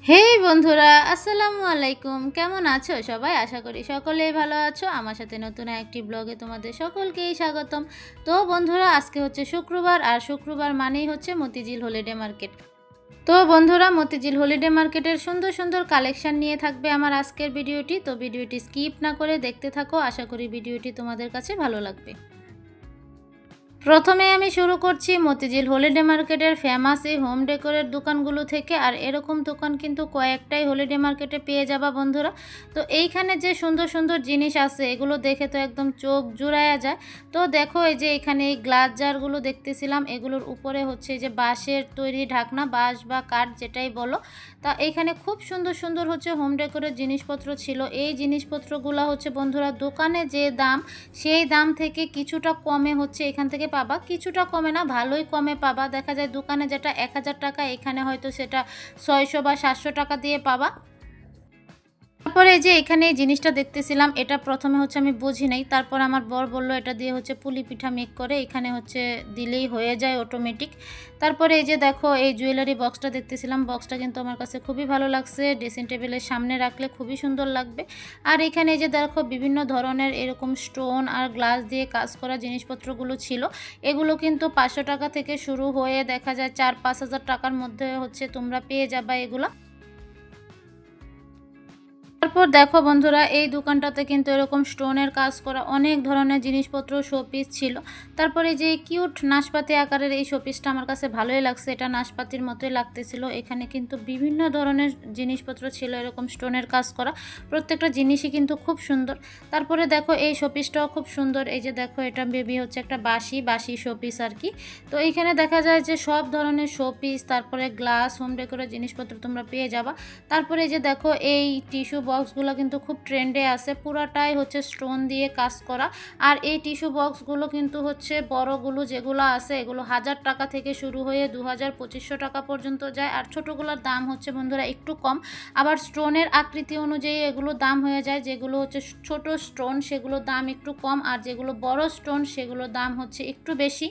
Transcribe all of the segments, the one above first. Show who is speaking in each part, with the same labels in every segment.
Speaker 1: হে বন্ধুরা, আসসালামু আলাইকুম। কেমন আছো সবাই? আশা করি সকলেই ভালো আছো। আমার সাথে নতুন একটি ব্লগে তোমাদের সকলকেই স্বাগতম। তো বন্ধুরা, আজকে হচ্ছে শুক্রবার, আর শুক্রবার মানেই হচ্ছে মতিঝিল হলিডে মার্কেট। তো বন্ধুরা, মতিঝিল হলিডে মার্কেটের সুন্দর সুন্দর কালেকশন নিয়ে থাকবে আমার আজকের ভিডিওটি। তো ভিডিওটি স্কিপ না করে দেখতে থাকো। আশা করি ভিডিওটি তোমাদের কাছে ভালো লাগবে। প্রথমে আমি শুরু করছি মতিঝিল হলিডে মার্কেটের ফেমাস এই হোম ডেকোরের দোকানগুলো থেকে। আর এরকম দোকান কিন্তু কয়েকটাই হলিডে মার্কেটে পেয়ে যাবা বন্ধুরা। তো এইখানে যে সুন্দর সুন্দর জিনিস আছে এগুলো দেখে তো একদম চোখ জুড়ায়া যায়। তো দেখো, এই যে এখানে এই গ্লাস জারগুলো দেখতেছিলাম, এগুলোর উপরে হচ্ছে যে বাঁশের তৈরি ঢাকনা, বাঁশ বা কাঠ যেটাই বলো। তা এইখানে খুব সুন্দর সুন্দর হচ্ছে হোম ডেকোরের জিনিসপত্র ছিল। এই জিনিসপত্রগুলো হচ্ছে বন্ধুরা দোকানে যে দাম, সেই দাম থেকে কিছুটা কমে হচ্ছে এখান থেকে পাবা। কিছুটা কমে না, ভালোই কমে পাবা। দেখা যায় দোকানে যেটা 1000 টাকা, এখানে হয়তো সেটা 600 বা 700 টাকা দিয়ে পাবা। তারপরে এই যে এখানে এই জিনিসটা দেখতেছিলাম, এটা প্রথমে হচ্ছে আমি বুঝি নাই। তারপর আমার বর বলল এটা দিয়ে হচ্ছে পুলি পিঠা মেক করে, এখানে হচ্ছে দিলেই হয়ে যায় অটোমেটিক। তারপরে এই যে দেখো, এই জুয়েলারি বক্সটা দেখতেছিলাম, বক্সটা কিন্তু আমার কাছে খুবই ভালো লাগছে। ড্রেসিং টেবিলের সামনে রাখলে খুবই সুন্দর লাগবে। আর এখানে এই যে দেখো, বিভিন্ন ধরনের এরকম স্টোন আর গ্লাস দিয়ে কাজ করা জিনিসপত্রগুলো ছিল। এগুলো কিন্তু 500 টাকা থেকে শুরু হয়ে দেখা যায় 4-5 হাজার টাকার মধ্যে হচ্ছে তোমরা পেয়ে যাবা এগুলো। তারপর দেখো বন্ধুরা, এই দোকানটাতে কিন্তু এরকম স্টোনের কাজ করা অনেক ধরনের জিনিসপত্র শোপিস ছিল। তারপরে যে কিউট নাশপাতি আকারের এই শোপিসটা আমার কাছে ভালোই লাগছে, এটা নাশপাতির মতোই লাগতেছিল। এখানে কিন্তু বিভিন্ন ধরনের জিনিসপত্র ছিল এরকম স্টোনের কাজ করা, প্রত্যেকটা জিনিসই কিন্তু খুব সুন্দর। তারপরে দেখো, এই শোপিসটাও খুব সুন্দর। এই যে দেখো, এটা বেবি হচ্ছে একটা বাঁশি শোপিস আর কি। তো এইখানে দেখা যায় যে সব ধরনের শোপিস, তারপরে গ্লাস, হোম ডেকোরের জিনিসপত্র তোমরা পেয়ে যাবা। তারপরে যে দেখো, এই টিস্যু বক্সগুলো কিন্তু খুব ট্রেন্ডে আছে, পুরাটাই হচ্ছে স্টোন দিয়ে কাজ করা। আর এই টিস্যু বক্সগুলো কিন্তু হচ্ছে বড়গুলো যেগুলো আছে এগুলো 1000 টাকা থেকে শুরু হয়ে 2000-2500 টাকা পর্যন্ত যায়। আর ছোটোগুলোর দাম হচ্ছে বন্ধুরা একটু কম। আবার স্টোনের আকৃতি অনুযায়ী এগুলো দাম হয়ে যায়। যেগুলো হচ্ছে ছোট স্টোন সেগুলোর দাম একটু কম, আর যেগুলো বড় স্টোন সেগুলোর দাম হচ্ছে একটু বেশি।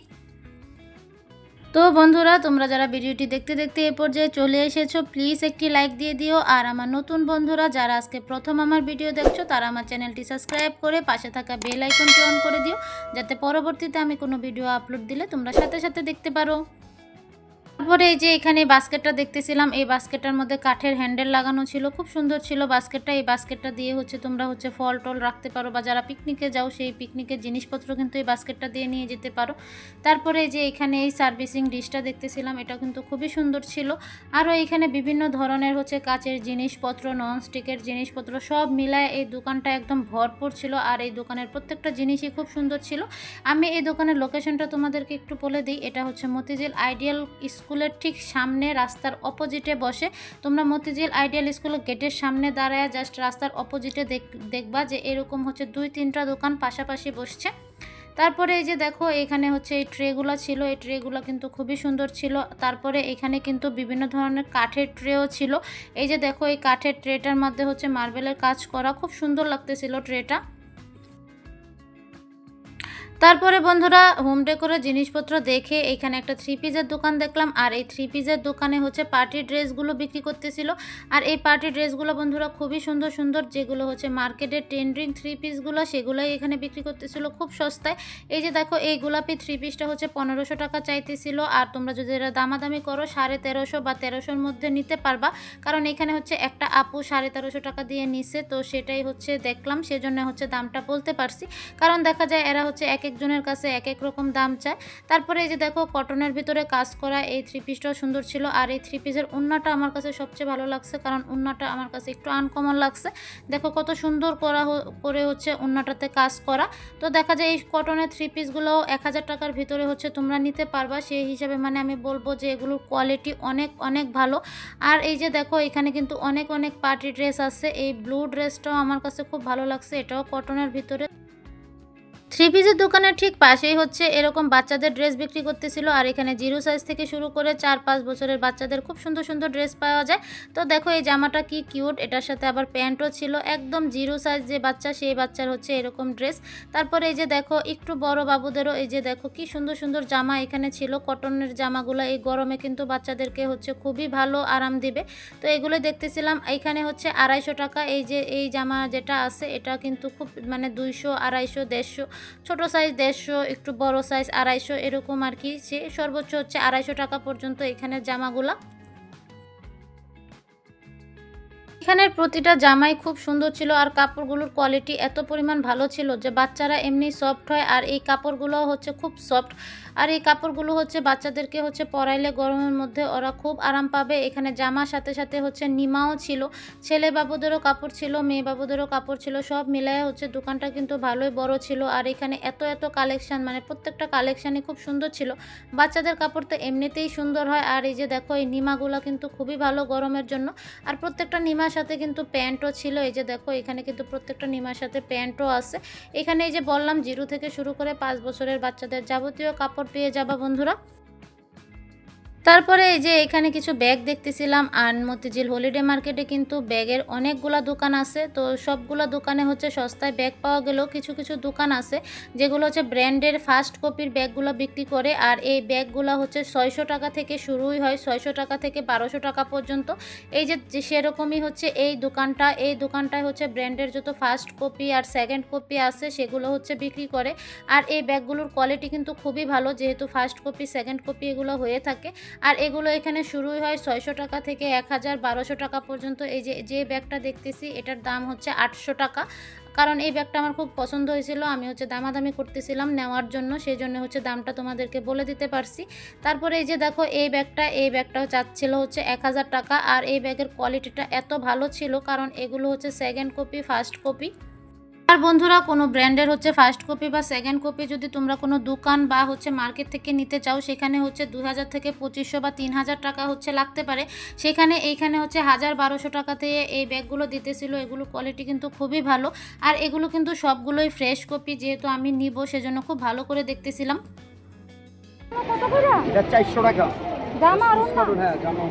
Speaker 1: তো বন্ধুরা, তোমরা যারা ভিডিওটি দেখতে দেখতে এ পর্যায়ে চলে এসেছো, প্লিজ একটি লাইক দিয়ে দিও। আর আমার নতুন বন্ধুরা যারা আজকে প্রথম আমার ভিডিও দেখছো, তারা আমার চ্যানেলটি সাবস্ক্রাইব করে পাশে থাকা বেল আইকনটি অন করে দিও, যাতে পরবর্তীতে আমি কোনো ভিডিও আপলোড দিলে তোমরা সাথে সাথে দেখতে পারো। তারপরে এই যে এখানে বাস্কেটটা দেখতেছিলাম, এই বাস্কেটটার মধ্যে কাঠের হ্যান্ডেল লাগানো ছিল, খুব সুন্দর ছিল বাস্কেটটা। এই বাস্কেটটা দিয়ে হচ্ছে তোমরা হচ্ছে ফল টল রাখতে পারো, বা যারা পিকনিকে যাও সেই পিকনিকের জিনিসপত্র কিন্তু এই বাস্কেটটা দিয়ে নিয়ে যেতে পারো। তারপরে এই যে এখানে এই সার্ভিসিং ডিশটা দেখতেছিলাম, এটা কিন্তু খুবই সুন্দর ছিল। আরও এখানে বিভিন্ন ধরনের হচ্ছে কাচের জিনিসপত্র, ননস্টিকের জিনিসপত্র সব মিলায় এই দোকানটা একদম ভরপুর ছিল। আর এই দোকানের প্রত্যেকটা জিনিসই খুব সুন্দর ছিল। আমি এই দোকানের লোকেশনটা তোমাদেরকে একটু বলে দিই। এটা হচ্ছে মতিঝিল আইডিয়াল স্কুলের ঠিক সামনে, রাস্তার অপোজিটে বসে। তোমরা মতিঝিল আইডিয়াল স্কুলের গেটের সামনে দাঁড়ায় জাস্ট রাস্তার অপোজিটে দেখবা যে এরকম হচ্ছে 2-3টা দোকান পাশাপাশি বসছে। তারপরে এই যে দেখো, এখানে হচ্ছে এই ট্রেগুলো ছিল, এই ট্রেগুলো কিন্তু খুবই সুন্দর ছিল। তারপরে এখানে কিন্তু বিভিন্ন ধরনের কাঠের ট্রেও ছিল। এই যে দেখো, এই কাঠের ট্রেটার মধ্যে হচ্ছে মার্বেলের কাজ করা, খুব সুন্দর লাগতেছিল ট্রেটা। তারপরে বন্ধুরা, হোম ডেকোরের জিনিসপত্র দেখে এখানে একটা 3 পিসের দোকান দেখলাম। আর এই 3 পিসের দোকানে হচ্ছে পার্টি ড্রেসগুলো বিক্রি করতেছিল। আর এই পার্টি ড্রেসগুলো বন্ধুরা খুবই সুন্দর সুন্দর, যেগুলো হচ্ছে মার্কেটের ট্রেন্ডিং 3 পিসগুলো সেগুলোই এখানে বিক্রি করতেছিল খুব সস্তায়। এই যে দেখো, এই গোলাপি 3 পিসটা হচ্ছে 1500 টাকা চাইতেছিল। আর তোমরা যদি এটা দামাদামি করো 1350 বা 1300-র মধ্যে নিতে পারবা, কারণ এখানে হচ্ছে একটা আপু 1350 টাকা দিয়ে নিছে। তো সেটাই হচ্ছে দেখলাম, সেজন্য হচ্ছে দামটা বলতে পারছি, কারণ দেখা যায় এরা হচ্ছে এক একজনের কাছে এক এক রকম দাম চায়। তারপরে এই যে দেখো, কটনের ভিতরে কাজ করা এই 3 পিসটাও সুন্দর ছিল। আর এই 3 পিসের ওড়নাটা আমার কাছে সবচেয়ে ভালো লাগছে, কারণ ওড়নাটা আমার কাছে একটু আনকমন লাগছে। দেখো কত সুন্দর করে হচ্ছে ওড়নাটাতে কাজ করা। তো দেখা যায় এই কটনের 3 পিসগুলো 1000 টাকার ভিতরে হচ্ছে তোমরা নিতে পারবা। সেই হিসাবে মানে আমি বলবো যে এগুলোর কোয়ালিটি অনেক অনেক ভালো। আর এই যে দেখো, এখানে কিন্তু অনেক অনেক পার্টি ড্রেস আছে। এই ব্লু ড্রেসটাও আমার কাছে খুব ভালো লাগছে, এটাও কটনের ভিতরে। থ্রি পিসের দোকানের ঠিক পাশেই হচ্ছে এরকম বাচ্চাদের ড্রেস বিক্রি করতেছিল। আর এখানে 0 সাইজ থেকে শুরু করে 4-5 বছরের বাচ্চাদের খুব সুন্দর সুন্দর ড্রেস পাওয়া যায়। তো দেখো এই জামাটা কি কিউট, এটার সাথে আবার প্যান্টও ছিল। একদম 0 সাইজ যে বাচ্চা সেই বাচ্চার হচ্ছে এরকম ড্রেস। তারপরে এই যে দেখো একটু বড় বাবুদেরও এই যে দেখো কি সুন্দর সুন্দর জামা এখানে ছিল। কটনের জামাগুলো এই গরমে কিন্তু বাচ্চাদেরকে হচ্ছে খুবই ভালো আরাম দিবে। তো এগুলো দেখতেছিলাম। এইখানে হচ্ছে 250 টাকা। এই যে এই জামা যেটা আছে এটা কিন্তু খুব মানে 200, 250, 150, ছোট সাইজ 150, একটু বড় সাইজ 250 এরকম আর কি। সে সর্বোচ্চ হচ্ছে 250 টাকা পর্যন্ত এখানের জামাগুলা। এখানের প্রতিটা জামাই খুব সুন্দর ছিল আর কাপড়গুলোর কোয়ালিটি এত পরিমাণ ভালো ছিল যে বাচ্চারা এমনি সফট হয়। আর এই কাপড়গুলো হচ্ছে খুব সফট। আর এই কাপড়গুলো হচ্ছে বাচ্চাদেরকে হচ্ছে পরাইলে গরমের মধ্যে ওরা খুব আরাম পাবে। এখানে জামার সাথে সাথে হচ্ছে নিমাও ছিল, ছেলে বাবুদেরও কাপড় ছিল, মেয়ে বাবুদেরও কাপড় ছিল, সব মিলায় হচ্ছে দোকানটা কিন্তু ভালোই বড় ছিল। আর এখানে এত এত কালেকশান, মানে প্রত্যেকটা কালেকশানই খুব সুন্দর ছিল। বাচ্চাদের কাপড় তো এমনিতেই সুন্দর হয়। আর এই যে দেখো এই নিমাগুলো কিন্তু খুবই ভালো গরমের জন্য। আর প্রত্যেকটা নিমার সাথে কিন্তু প্যান্টও ছিল। এই যে দেখো এখানে কিন্তু প্রত্যেকটা নিমার সাথে প্যান্টও আছে। এখানে এই যে বললাম 0 থেকে শুরু করে 5 বছরের বাচ্চাদের যাবতীয় কাপড় পেয়ে যাবা বন্ধুরা। তারপরে এই যে এখানে কিছু ব্যাগ দেখতেছিলাম। আর মতিঝিল হলিডে মার্কেটে কিন্তু ব্যাগের অনেকগুলা দোকান আছে। তো সবগুলা দোকানে হচ্ছে সস্তায় ব্যাগ পাওয়া গেলেও কিছু কিছু দোকান আছে যেগুলো হচ্ছে ব্র্যান্ডের ফার্স্ট কপির ব্যাগগুলো বিক্রি করে। আর এই ব্যাগগুলো হচ্ছে 600 টাকা থেকে শুরুই হয়, 600 টাকা থেকে 1200 টাকা পর্যন্ত। এই যে সেরকমই হচ্ছে এই দোকানটায় হচ্ছে ব্র্যান্ডের যত ফার্স্ট কপি আর সেকেন্ড কপি আছে সেগুলো হচ্ছে বিক্রি করে। আর এই ব্যাগগুলোর কোয়ালিটি কিন্তু খুবই ভালো, যেহেতু ফার্স্ট কপি সেকেন্ড কপি এগুলো হয়ে থাকে। আর এগুলো এখানে শুরুই হয় 600 টাকা থেকে 1000-1200 টাকা পর্যন্ত। এই যে ব্যাগটা দেখতেছি এটার দাম হচ্ছে 800 টাকা। কারণ এই ব্যাগটা আমার খুব পছন্দ হয়েছিল, আমি হচ্ছে দামাদামি করতেছিলাম নেওয়ার জন্য, সেই জন্য হচ্ছে দামটা তোমাদেরকে বলে দিতে পারছি। তারপরে এই যে দেখো এই ব্যাগটাও চাচ্ছিল হচ্ছে 1000 টাকা। আর এই ব্যাগের কোয়ালিটিটা এত ভালো ছিল কারণ এগুলো হচ্ছে সেকেন্ড কপি ফার্স্ট কপি। আর বন্ধুরা কোনো ব্র্যান্ডের হচ্ছে ফার্স্ট কপি বা সেকেন্ড কপি যদি তোমরা কোনো দোকান বা হচ্ছে মার্কেট থেকে নিতে চাও সেখানে হচ্ছে 2000 থেকে 2500 বা 3000 টাকা হচ্ছে লাগতে পারে। এইখানে হচ্ছে 1000-1200 টাকাতে এই ব্যাগগুলো দিতেছিল। এগুলো কোয়ালিটি কিন্তু খুবই ভালো। আর এগুলো কিন্তু সবগুলোই ফ্রেশ কপি, যেহেতু আমি নিব সেজন্য খুব ভালো করে দেখতেছিলাম।
Speaker 2: এটা 400 টাকা জামা। হ্যাঁ জামা।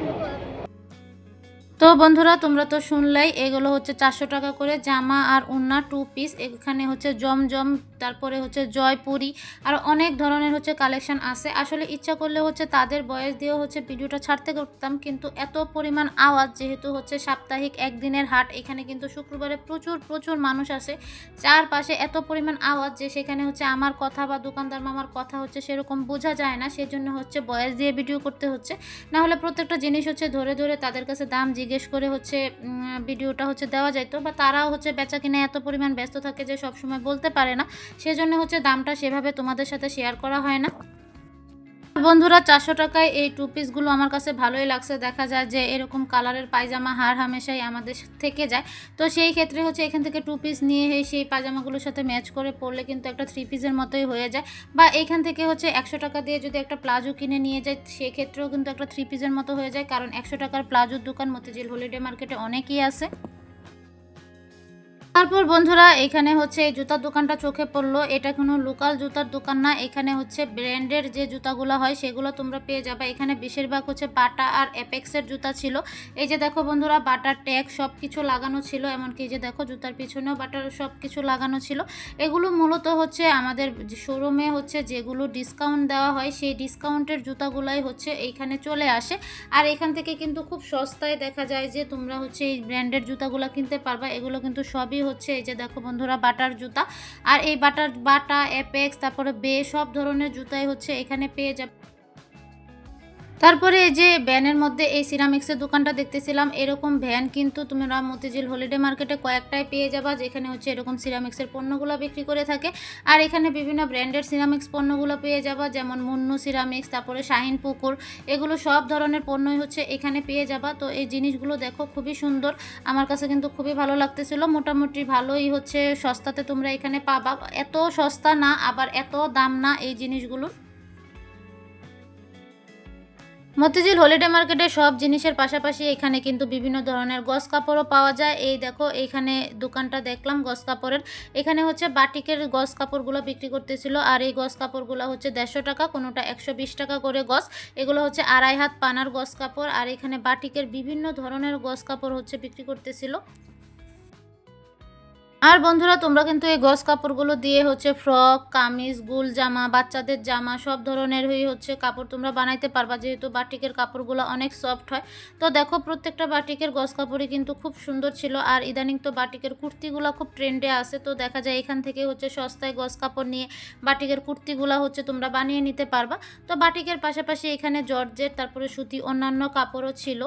Speaker 1: তো বন্ধুরা তোমরা তো শুনলাই এগুলো হচ্ছে 400 টাকা করে জামা আর ওড়না 2 পিস। এখানে হচ্ছে জমজম, তারপরে হচ্ছে জয়পুরি, আর অনেক ধরনের হচ্ছে কালেকশন আছে। আসলে ইচ্ছা করলে হচ্ছে তাদের বয়স দিয়েও হচ্ছে ভিডিওটা ছাড়তে করতাম, কিন্তু এত পরিমাণ আওয়াজ, যেহেতু হচ্ছে সাপ্তাহিক একদিনের হাট, এখানে কিন্তু শুক্রবারে প্রচুর প্রচুর মানুষ আসে, চারপাশে এত পরিমাণ আওয়াজ যে সেখানে হচ্ছে আমার কথা বা দোকানদার মামার কথা হচ্ছে সেরকম বোঝা যায় না। সেজন্য হচ্ছে বয়স দিয়ে ভিডিও করতে হচ্ছে, না হলে প্রত্যেকটা জিনিস হচ্ছে ধরে ধরে তাদের কাছে দাম জিজ্ঞেস করে হচ্ছে ভিডিওটা হচ্ছে দেওয়া যাইতো। বা তারাও হচ্ছে বেচা কিনে এত পরিমাণ ব্যস্ত থাকে যে সব সময় বলতে পারে না, সেজন্য হচ্ছে দামটা সেভাবে তোমাদের সাথে শেয়ার করা হয় না। বন্ধুরা 400 টাকায় এই 2 পিসগুলো আমার কাছে ভালোই লাগছে। দেখা যায় যে এরকম কালারের পায়জামা হার হামেশাই আমাদের থেকে যায়, তো সেই ক্ষেত্রে হচ্ছে এখান থেকে 2 পিস নিয়ে সেই পায়জামাগুলোর সাথে ম্যাচ করে পরলে কিন্তু একটা 3 পিসের মতোই হয়ে যায়। বা এইখান থেকে হচ্ছে 100 টাকা দিয়ে যদি একটা প্লাজো কিনে নিয়ে যায় সেক্ষেত্রেও কিন্তু একটা 3 পিসের মতো হয়ে যায়, কারণ 100 টাকার প্লাজোর দোকান মতিঝিল হলিডে মার্কেটে অনেকই আছে। তারপর বন্ধুরা এখানে হচ্ছে এই জুতার দোকানটা চোখে পড়লো। এটা কোনো লোকাল জুতার দোকান না, এখানে হচ্ছে ব্র্যান্ডের যে জুতাগুলো হয় সেগুলো তোমরা পেয়ে যাবে। এখানে বেশিরভাগ হচ্ছে বাটা আর অ্যাপেক্সের জুতা ছিল। এই যে দেখো বন্ধুরা বাটার ট্যাগ সব কিছু লাগানো ছিল, এমনকি যে দেখো জুতার পিছনেও বাটার সব কিছু লাগানো ছিল। এগুলো মূলত হচ্ছে আমাদের শোরুমে হচ্ছে যেগুলো ডিসকাউন্ট দেওয়া হয় সেই ডিসকাউন্টের জুতাগুলাই হচ্ছে এইখানে চলে আসে। আর এখান থেকে কিন্তু খুব সস্তায় দেখা যায় যে তোমরা হচ্ছে এই ব্র্যান্ডের জুতাগুলো কিনতে পারবা। এগুলো কিন্তু সবই হচ্ছে এই যে দেখো বন্ধুরা বাটার জুতা। আর এই বাটা অ্যাপেক্স তারপরে সব ধরনের জুতাই হচ্ছে এখানে পেয়ে যাবে। তারপরে এই যে ভ্যানের মধ্যে এই সিরামিক্সের দোকানটা দেখতেছিলাম। এরকম ভ্যান কিন্তু তোমরা মতিঝিল হলিডে মার্কেটে কয়েকটাই পেয়ে যাবা, যেখানে হচ্ছে এরকম সিরামিক্সের পণ্যগুলো বিক্রি করে থাকে। আর এখানে বিভিন্ন ব্র্যান্ডের সিরামিক্স পণ্যগুলো পেয়ে যাবা, যেমন মুন্নু সিরামিক্স, তারপরে শাহিন পুকুর, এগুলো সব ধরনের পণ্যই হচ্ছে এখানে পেয়ে যাবা। তো এই জিনিসগুলো দেখো খুবই সুন্দর, আমার কাছে কিন্তু খুবই ভালো লাগতেছিল। মোটামুটি ভালোই হচ্ছে সস্তাতে তোমরা এখানে পাবা, এত সস্তা না আবার এত দাম না এই জিনিসগুলো। মতিঝিল হলিডে মার্কেটে সব জিনিসের পাশাপাশি এখানে কিন্তু বিভিন্ন ধরনের গস কাপড়ও পাওয়া যায়। এই দেখো এইখানে দোকানটা দেখলাম গস কাপড়ের। এখানে হচ্ছে বাটিকের গস কাপড়গুলো বিক্রি করতেছিল, আর এই গস কাপড়গুলো হচ্ছে 150 টাকা, কোনোটা 120 টাকা করে গস। এগুলো হচ্ছে 2.5 হাত পানার গস কাপড়। আর এখানে বাটিকের বিভিন্ন ধরনের গস কাপড় হচ্ছে বিক্রি করতেছিল। আর বন্ধুরা তোমরা কিন্তু এই গস কাপড়গুলো দিয়ে হচ্ছে ফ্রক, কামিজ, গুল জামা, বাচ্চাদের জামা সব ধরনেরই হচ্ছে কাপড় তোমরা বানাইতে পারবা, যেহেতু বাটিকের কাপড়গুলো অনেক সফট হয়। তো দেখো প্রত্যেকটা বাটিকের গস কাপড়ই কিন্তু খুব সুন্দর ছিল। আর ইদানিং তো বাটিকের কুর্তিগুলো খুব ট্রেন্ডে আছে, তো দেখা যায় এখান থেকে হচ্ছে সস্তায় গস কাপড় নিয়ে বাটিকের কুর্তিগুলো হচ্ছে তোমরা বানিয়ে নিতে পারবা। তো বাটিকের পাশাপাশি এখানে জর্জেট, তারপরে সুতি অন্যান্য কাপড়ও ছিল।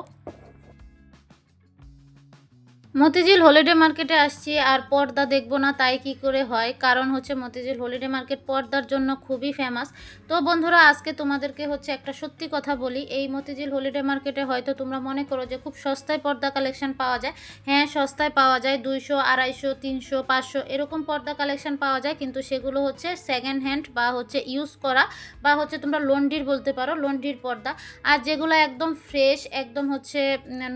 Speaker 1: মতিঝিল হলিডে মার্কেটে আসছি আর পর্দা দেখবো না তাই কি করে হয়, কারণ হচ্ছে মতিঝিল হলিডে মার্কেট পর্দার জন্য খুবই ফেমাস। তো বন্ধুরা আজকে তোমাদেরকে হচ্ছে একটা সত্যি কথা বলি, এই মতিঝিল হলিডে মার্কেটে হয়তো তোমরা মনে করো যে খুব সস্তায় পর্দা কালেকশন পাওয়া যায়। হ্যাঁ, সস্তায় পাওয়া যায়, 200, 250, 300, 500 এরকম পর্দা কালেকশন পাওয়া যায়, কিন্তু সেগুলো হচ্ছে সেকেন্ড হ্যান্ড বা হচ্ছে ইউজ করা, বা হচ্ছে তোমরা লন্ড্রির বলতে পারো, লন্ড্রির পর্দা। আর যেগুলো একদম ফ্রেশ, একদম হচ্ছে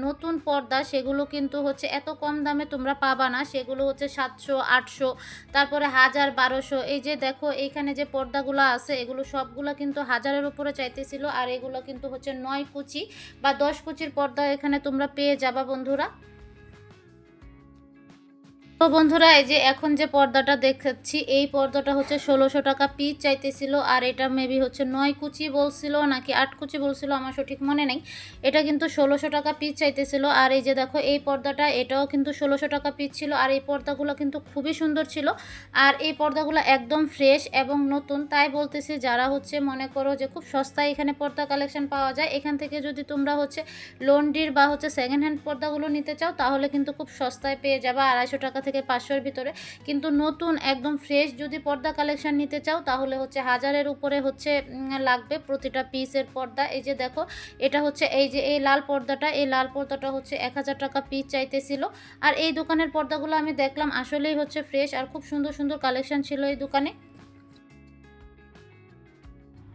Speaker 1: নতুন পর্দা, সেগুলো কিন্তু হচ্ছে এত কম দামে তোমরা পাবা না। সেগুলো হচ্ছে 700, 800, তারপরে 1000, 1200। এই যে দেখো এইখানে যে পর্দাগুলো আছে এগুলো সবগুলো কিন্তু 1000-এর উপরে চাইতেছিল। আর এগুলো কিন্তু হচ্ছে 9 কুচি বা 10 কুচির পর্দা এখানে তোমরা পেয়ে যাবা বন্ধুরা। তো বন্ধুরা এই যে এখন যে পর্দাটা দেখাচ্ছি, এই পর্দাটা হচ্ছে 1600 টাকা পিস চাইতেছিল। আর এটা মেবি হচ্ছে 9 কুচি বলছিল নাকি 8 কুচি বলছিল, আমার সঠিক মনে নেই। এটা কিন্তু 1600 টাকা পিস চাইতেছিল। আর এই যে দেখো এই পর্দাটা, এটাও কিন্তু 1600 টাকা পিস ছিল। আর এই পর্দাগুলো কিন্তু খুবই সুন্দর ছিল। আর এই পর্দাগুলো একদম ফ্রেশ এবং নতুন। তাই বলতেছি যারা হচ্ছে মনে করো যে খুব সস্তায় এখানে পর্দা কালেকশন পাওয়া যায়, এখান থেকে যদি তোমরা হচ্ছে লন্ড্রির বা হচ্ছে সেকেন্ড হ্যান্ড পর্দাগুলো নিতে চাও তাহলে কিন্তু খুব সস্তায় পেয়ে যাবা, 250 টাকা থেকে 500-এর ভিতরে। কিন্তু নতুন একদম ফ্রেশ যদি পর্দা কালেকশন নিতে চাও তাহলে হচ্ছে 1000-এর উপরে হচ্ছে লাগবে প্রতিটা পিসের পর্দা। এই যে দেখো এটা হচ্ছে এই যে এই লাল পর্দাটা, এই লাল পর্দাটা হচ্ছে 1000 টাকা পিস চাইতেছিল। আর এই দোকানের পর্দাগুলো আমি দেখলাম আসলেই হচ্ছে ফ্রেশ, আর খুব সুন্দর সুন্দর কালেকশন ছিল এই দোকানে।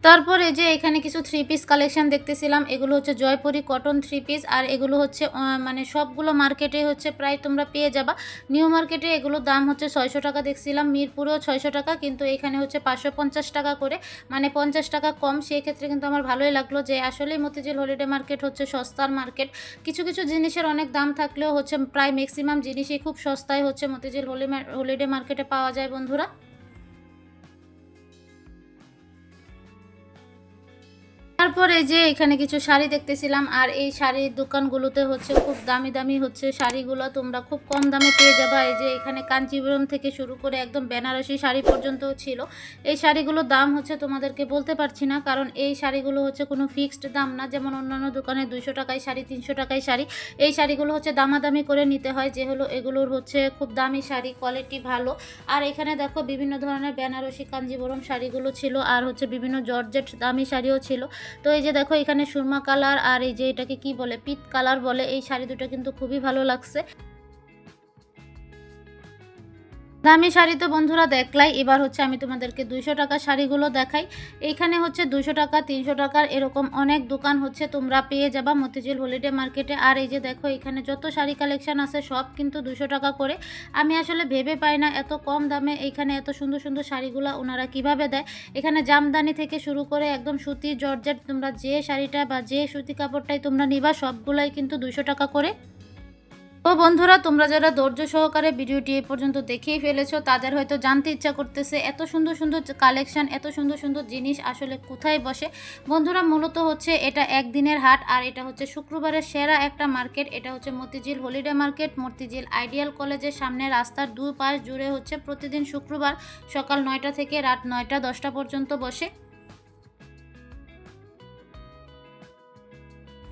Speaker 1: তারপর এই যে এখানে কিছু 3 পিস কালেকশন দেখতেছিলাম, এগুলো হচ্ছে জয়পুরি কটন 3 পিস। আর এগুলো হচ্ছে মানে সবগুলো মার্কেটে হচ্ছে প্রায় তোমরা পেয়ে যাবা। নিউ মার্কেটে এগুলোর দাম হচ্ছে 600 টাকা দেখছিলাম, মিরপুরেও 600 টাকা, কিন্তু এখানে হচ্ছে 550 টাকা করে, মানে 50 টাকা কম। সেই ক্ষেত্রে কিন্তু আমার ভালোই লাগলো যে আসলেই মতিঝিল হলিডে মার্কেট হচ্ছে সস্তার মার্কেট। কিছু কিছু জিনিসের অনেক দাম থাকলেও হচ্ছে প্রায় ম্যাক্সিমাম জিনিসই খুব সস্তায় হচ্ছে মতিঝিল হলিডে মার্কেটে পাওয়া যায় বন্ধুরা। তারপর এই যে এখানে কিছু শাড়ি দেখতেছিলাম, আর এই শাড়ির দোকানগুলোতে হচ্ছে খুব দামি দামি হচ্ছে শাড়িগুলো তোমরা খুব কম দামে পেয়ে যাবা। এই যে এখানে কাঞ্চিপুরম থেকে শুরু করে একদম বেনারসি শাড়ি পর্যন্তও ছিল। এই শাড়িগুলোর দাম হচ্ছে তোমাদেরকে বলতে পারছি না, কারণ এই শাড়িগুলো হচ্ছে কোনো ফিক্সড দাম না, যেমন অন্যান্য দোকানে 200 টাকায় শাড়ি, 300 টাকায় শাড়ি। এই শাড়িগুলো হচ্ছে দামাদামি করে নিতে হয়, যে হলো এগুলোর হচ্ছে খুব দামি শাড়ি, কোয়ালিটি ভালো। আর এখানে দেখো বিভিন্ন ধরনের বেনারসি কাঞ্জিবরম শাড়িগুলো ছিল, আর হচ্ছে বিভিন্ন জর্জেট দামি শাড়িও ছিল। তো এই যে দেখো এখানে সুরমা কালার আর এই যে এটাকে কি বলে, পিত কালার বলে, এই শাড়ি দুটো কিন্তু খুবই ভালো লাগছে। দামি শাড়ি তো বন্ধুরা দেখলাই, এবার হচ্ছে আমি তোমাদেরকে 200 টাকা শাড়িগুলো দেখাই। এইখানে হচ্ছে 200 টাকা, 300 টাকার এরকম অনেক দোকান হচ্ছে তোমরা পেয়ে যাবা মতিঝিল হলিডে মার্কেটে। আর এই যে দেখো এখানে যত শাড়ি কালেকশন আছে সব কিন্তু 200 টাকা করে। আমি আসলে ভেবে পাই না এত কম দামে এইখানে এত সুন্দর সুন্দর শাড়িগুলো ওনারা কিভাবে দেয়। এখানে জামদানি থেকে শুরু করে একদম সুতি, জর্জেট, তোমরা যে শাড়িটা বা যে সুতি কাপড়টাই তোমরা নিবা সবগুলাই কিন্তু 200 টাকা করে। তো বন্ধুরা তোমরা যারা ধৈর্য সহকারে ভিডিওটি এ পর্যন্ত দেখেই ফেলেছো তাদের হয়তো জানতে ইচ্ছা করতেছে এত সুন্দর সুন্দর কালেকশন, এত সুন্দর সুন্দর জিনিস আসলে কোথায় বসে। বন্ধুরা মূলত হচ্ছে এটা একদিনের হাট, আর এটা হচ্ছে শুক্রবারের সেরা একটা মার্কেট। এটা হচ্ছে Motijheel holiday market, Motijheel ideal কলেজের সামনে রাস্তার দুই পাশ জুড়ে হচ্ছে প্রতিদিন শুক্রবার সকাল 9টা থেকে রাত 9টা 10টা পর্যন্ত বসে।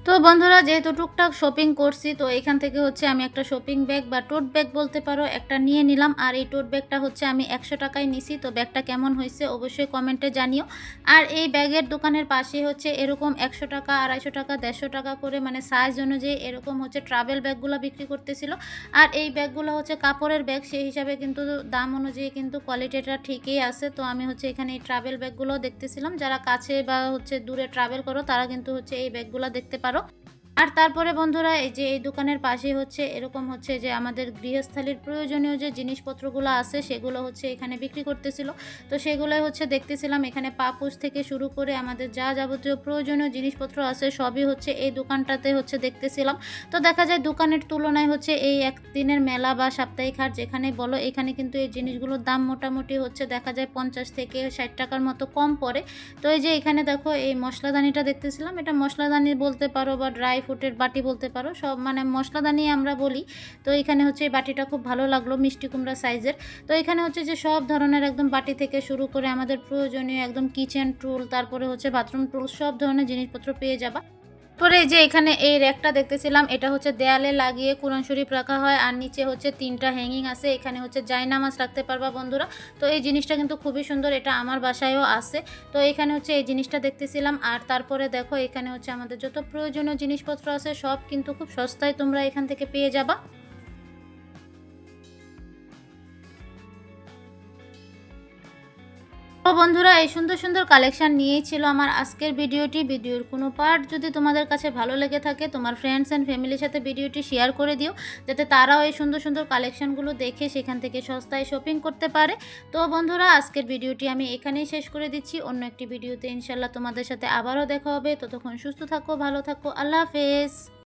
Speaker 1: তো বন্ধুরা যেহেতু টুকটাক শপিং করছি, তো এখান থেকে হচ্ছে আমি একটা শপিং ব্যাগ বা টোট ব্যাগ বলতে পারো একটা নিয়ে নিলাম। আর এই টোট ব্যাগটা হচ্ছে আমি 100 টাকায় নিছি। তো ব্যাগটা কেমন হয়েছে অবশ্যই কমেন্টে জানিও। আর এই ব্যাগের দোকানের পাশে হচ্ছে এরকম 100 টাকা, 250 টাকা, 150 টাকা করে মানে সাইজ অনুযায়ী এরকম হচ্ছে ট্রাভেল ব্যাগগুলো বিক্রি করতেছিল। আর এই ব্যাগগুলো হচ্ছে কাপড়ের ব্যাগ, সেই হিসাবে কিন্তু দাম অনুযায়ী কিন্তু কোয়ালিটিটা ঠিকই আছে। তো আমি হচ্ছে এখানে এই ট্রাভেল ব্যাগগুলো দেখতেছিলাম। যারা কাছে বা হচ্ছে দূরে ট্রাভেল করো তারা কিন্তু হচ্ছে এই ব্যাগগুলো দেখতে পারো। আর তারপরে বন্ধুরা এই যে এই দোকানের পাশে হচ্ছে এরকম হচ্ছে যে আমাদের গৃহস্থালির প্রয়োজনীয় যে জিনিসপত্রগুলো আছে সেগুলো হচ্ছে এখানে বিক্রি করতেছিল। তো সেগুলোই হচ্ছে দেখতেছিলাম। এখানে পাপোশ থেকে শুরু করে আমাদের যা যাবতীয় প্রয়োজনীয় জিনিসপত্র আছে সবই হচ্ছে এই দোকানটাতে হচ্ছে দেখতেছিলাম। তো দেখা যায় দোকানের তুলনায় হচ্ছে এই একদিনের মেলা বা সাপ্তাহিক হাট যেখানে বলো, এখানে কিন্তু এই জিনিসগুলোর দাম মোটামুটি হচ্ছে দেখা যায় 50 থেকে 60 টাকার মতো কম পড়ে। তো এই যে এখানে দেখো এই মশলাদানিটা দেখতেছিলাম, এটা মশলাদানি বলতে পারো বা ড্রাই ফ্রুটের বাটি বলতে পারো, সব মানে মশলাদানি আমরা বলি। তো এখানে হচ্ছে এই বাটিটা খুব ভালো লাগলো, মিষ্টি কুমড়া সাইজের। তো এখানে হচ্ছে যে সব ধরনের একদম বাটি থেকে শুরু করে আমাদের প্রয়োজনীয় একদম কিচেন টুল, তারপরে হচ্ছে বাথরুম টুল, সব ধরনের জিনিসপত্র পেয়ে যাবা। পরে যে এখানে এই র্যাকটা দেখতেছিলাম, এটা হচ্ছে দেয়ালে লাগিয়ে কুরআন শরীফ রাখা হয়। আর নিচে হচ্ছে 3টা হ্যাঙ্গিং আছে, এখানে হচ্ছে জায়নামাজ রাখতে পারবা বন্ধুরা। তো এই জিনিসটা কিন্তু খুবই সুন্দর, এটা আমার বাসায়ও আছে। তো এখানে হচ্ছে এই জিনিসটা দেখতেছিলাম। আর তারপরে দেখো এখানে হচ্ছে আমাদের যত প্রয়োজনীয় জিনিসপত্র আছে সব কিন্তু খুব সস্তায় তোমরা এখান থেকে পেয়ে যাবা। তো বন্ধুরা এই সুন্দর সুন্দর কালেকশন নিয়েই ছিল আমার আজকের ভিডিওটি। ভিডিওর কোনো পার্ট যদি তোমাদের কাছে ভালো লেগে থাকে, তোমার ফ্রেন্ডস অ্যান্ড ফ্যামিলির সাথে ভিডিওটি শেয়ার করে দিও, যাতে তারাও এই সুন্দর সুন্দর কালেকশনগুলো দেখে সেখান থেকে সস্তায় শপিং করতে পারে। তো বন্ধুরা আজকের ভিডিওটি আমি এখানেই শেষ করে দিচ্ছি। অন্য একটি ভিডিওতে ইনশাল্লাহ তোমাদের সাথে আবারও দেখা হবে। ততক্ষণ সুস্থ থাকো, ভালো থাকো, আল্লাহ হাফেজ।